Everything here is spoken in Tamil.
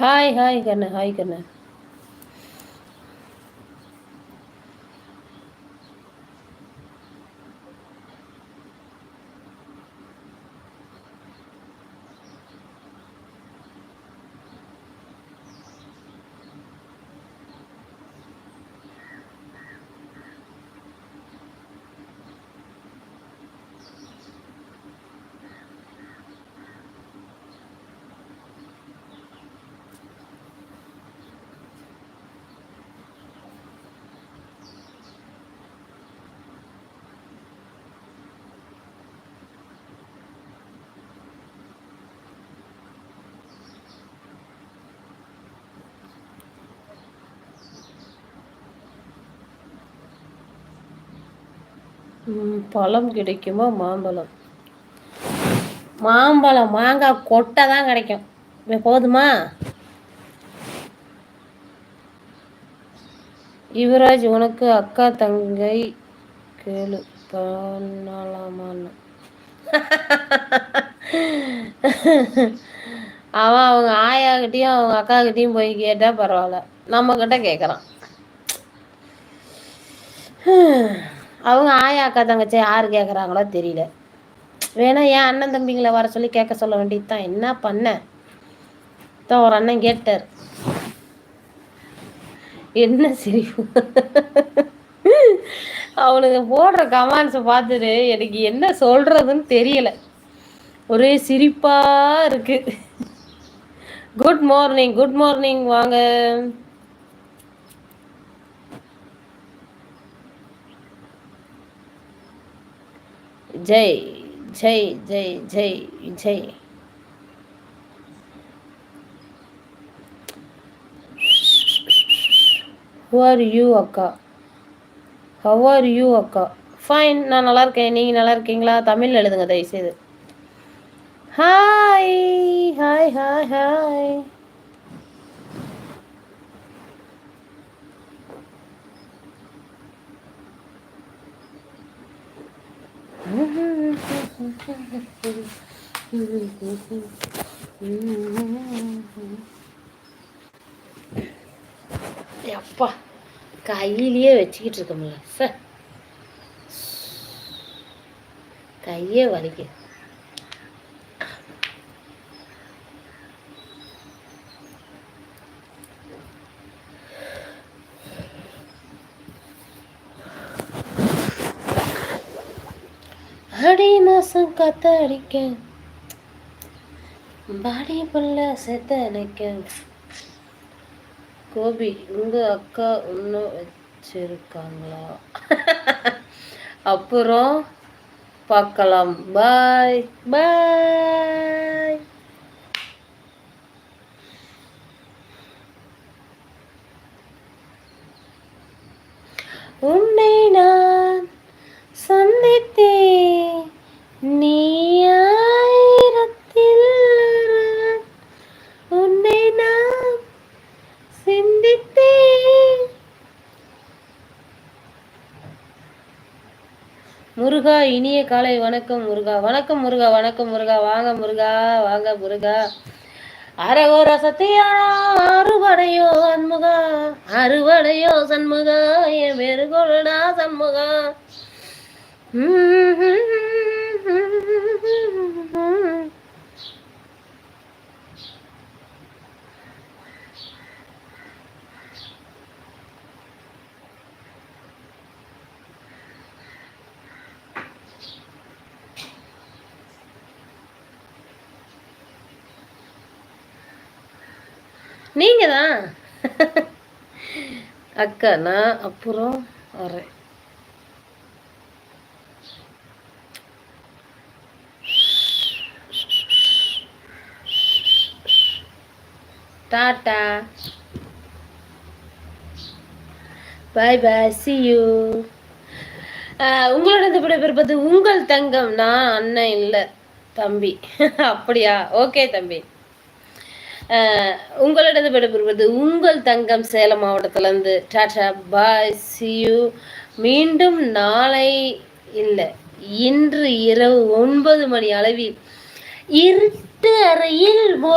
ஹாய் ஹாய் கண்ணு, ஹாய் கண்ணு. பழம் கிடைக்குமா? மாம்பழம் மாம்பழம் மாங்காய் கொட்டை தான் கிடைக்கும். போதுமா? யுவராஜ், உனக்கு அக்கா தங்கை கேளு பண்ணலாமான்னு. அவன் அவங்க ஆயாக்கிட்டையும் அவங்க அக்கா கிட்டையும் போய் கேட்டா பரவாயில்ல, நம்ம கிட்ட கேட்குறான். அவங்க ஆயா அக்கா தங்கச்சி யார் கேட்குறாங்களோ தெரியல. வேணா என் அண்ணன் தம்பிங்களை வர சொல்லி கேட்க சொல்ல வேண்டியது தான். என்ன பண்ண தான் ஒரு அண்ணன் கேட்டார். என்ன சரி, அவனுக்கு போடுற கமெண்ட்ஸை பார்த்துட்டு எனக்கு என்ன சொல்றதுன்னு தெரியல. ஒரே சிரிப்பா இருக்கு. குட் மார்னிங், குட் மார்னிங், வாங்க. Jai Jai Jai Jai Jai. Who are you அக்கா? How are you அக்கா? ஃபைன், நான் நல்லா இருக்கேன். நீங்கள் நல்லா இருக்கீங்களா? தமிழ் எழுதுங்க தயவுசெய்து. Hi hi hi hi. அப்பா கையிலேயே வச்சுக்கிட்டு இருக்கோம்ல சார், கையே வலிக்கு. அடி மாசம் காத்தடிக்க, பாடி புள்ள செத்தனைக்க. கோபி, உங்க அக்கா இன்னும் வச்சிருக்காங்களா? அப்புறம் பார்க்கலாம். பாய் பாய். உன்னை நான் சந்தித்தேன், நீ ஆயிரத்தில் உன்னை நான் சிந்தித்தேன். முருகா, இனிய காலை வணக்கம் முருகா. வணக்கம் முருகா, வணக்கம் முருகா. வாங்க முருகா, வாங்க முருகா. அரகோர சத்தியானா அறுவடையோ சண்முகா, அறுவடையோ சண்முகா, என் மெருகொள்ளடா சண்முகா. நீங்க தான் அக்கா, நான் அப்புறம் வரேன். டாடா, பாய் பாய், see you. உங்களோட விடைபெறுவது உங்கள் தங்கம். நான் அண்ணன் இல்லை தம்பி. அப்படியா? ஓகே தம்பி. உங்களிடம் விடைபெறுவது உங்கள் தங்கம், சேலம் மாவட்டத்திலிருந்து. டாடா, பாய், see you. மீண்டும் நாளை இல்லை, இன்று இரவு 9 மணி அளவில் இருட்டு அறையில்